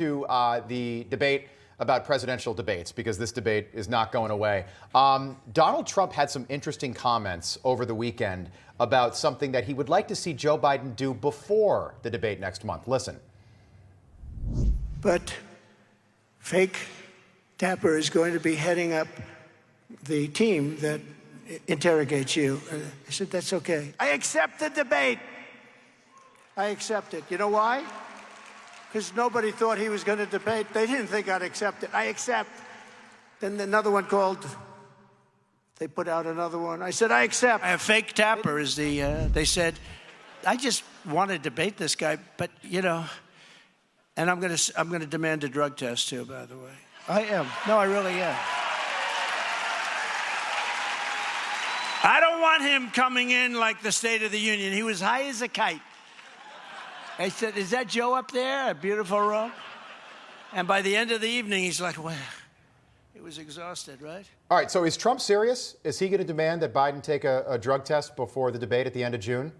to the debate about presidential debates, because this debate is not going away. Donald Trump had some interesting comments over the weekend about something that he would like to see Joe Biden do before the debate next month. Listen. But fake Tapper is going to be heading up the team that interrogates you. I said, that's okay. I accept the debate. I accept it. You know why? Because nobody thought he was going to debate. They didn't think I'd accept it. I accept. Then another one called. They put out another one. I said, I accept. A fake Tapper is the, they said, I just want to debate this guy, but, you know, and I'm going to demand a drug test, too, by the way. I am. No, I really am. I don't want him coming in like the State of the Union. He was high as a kite. I said, is that Joe up there? A beautiful robe? And by the end of the evening, he's like, well, he was exhausted, right? All right, so is Trump serious? Is he going to demand that Biden take a drug test before the debate at the end of June?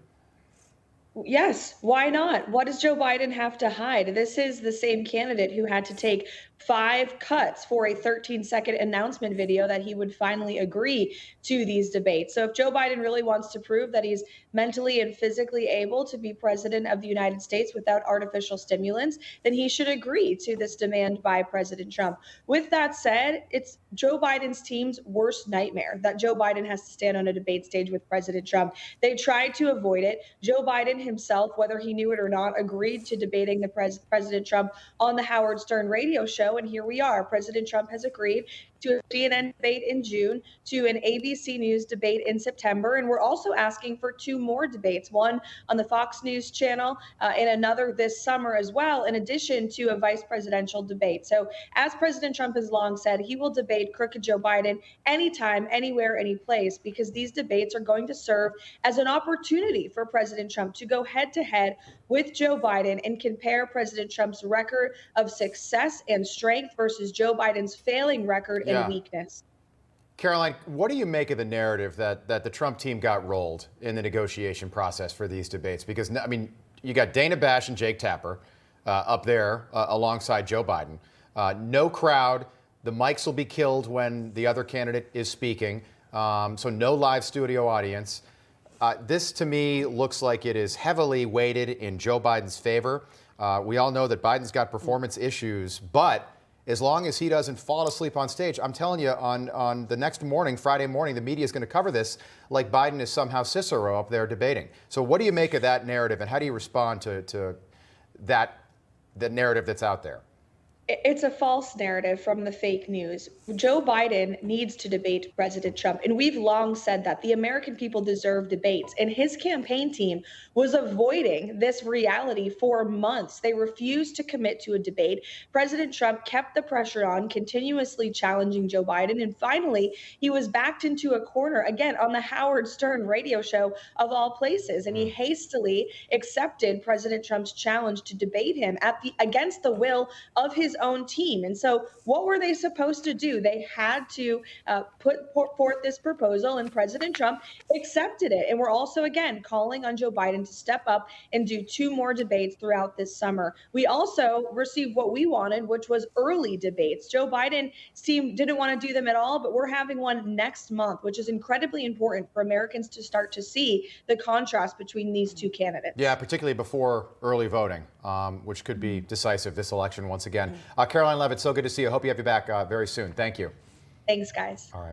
Yes, why not? What does Joe Biden have to hide? This is the same candidate who had to take 5 cuts for a 13-second announcement video that he would finally agree to these debates. So if Joe Biden really wants to prove that he's mentally and physically able to be president of the United States without artificial stimulants, then he should agree to this demand by President Trump. With that said, it's Joe Biden's team's worst nightmare that Joe Biden has to stand on a debate stage with President Trump. They tried to avoid it. Joe Biden himself, whether he knew it or not, agreed to debating the President Trump on the Howard Stern radio show. And here we are. President Trump has agreed to a CNN debate in June, to an ABC News debate in September. And we're also asking for 2 more debates, one on the Fox News channel and another this summer as well, in addition to a vice presidential debate. So as President Trump has long said, he will debate crooked Joe Biden anytime, anywhere, any place, because these debates are going to serve as an opportunity for President Trump to go head to head with Joe Biden and compare President Trump's record of success and strength versus Joe Biden's failing record and weakness. Karoline, what do you make of the narrative that the Trump team got rolled in the negotiation process for these debates? Because, I mean, you got Dana Bash and Jake Tapper up there alongside Joe Biden. No crowd. The mics will be killed when the other candidate is speaking. So no live studio audience. This, to me, looks like it is heavily weighted in Joe Biden's favor. We all know that Biden's got performance issues, but as long as he doesn't fall asleep on stage, I'm telling you, on the next morning, Friday morning, the media is going to cover this like Biden is somehow Cicero up there debating. So what do you make of that narrative, and how do you respond to the narrative that's out there? It's a false narrative from the fake news. Joe Biden needs to debate President Trump. And we've long said that the American people deserve debates. And his campaign team was avoiding this reality for months. They refused to commit to a debate. President Trump kept the pressure on, continuously challenging Joe Biden. And finally, he was backed into a corner again on the Howard Stern radio show of all places. And he hastily accepted President Trump's challenge to debate him against the will of his own team. And so what were they supposed to do? They had to put forth this proposal, and President Trump accepted it. And we're also, again, calling on Joe Biden to step up and do 2 more debates throughout this summer. We also received what we wanted, which was early debates. Joe Biden's team didn't want to do them at all, but we're having one next month, which is incredibly important for Americans to start to see the contrast between these 2 candidates. Yeah, particularly before early voting, which could be decisive this election once again. Karoline Leavitt, so good to see you. Hope you have you back very soon. Thank you. Thanks, guys. All right.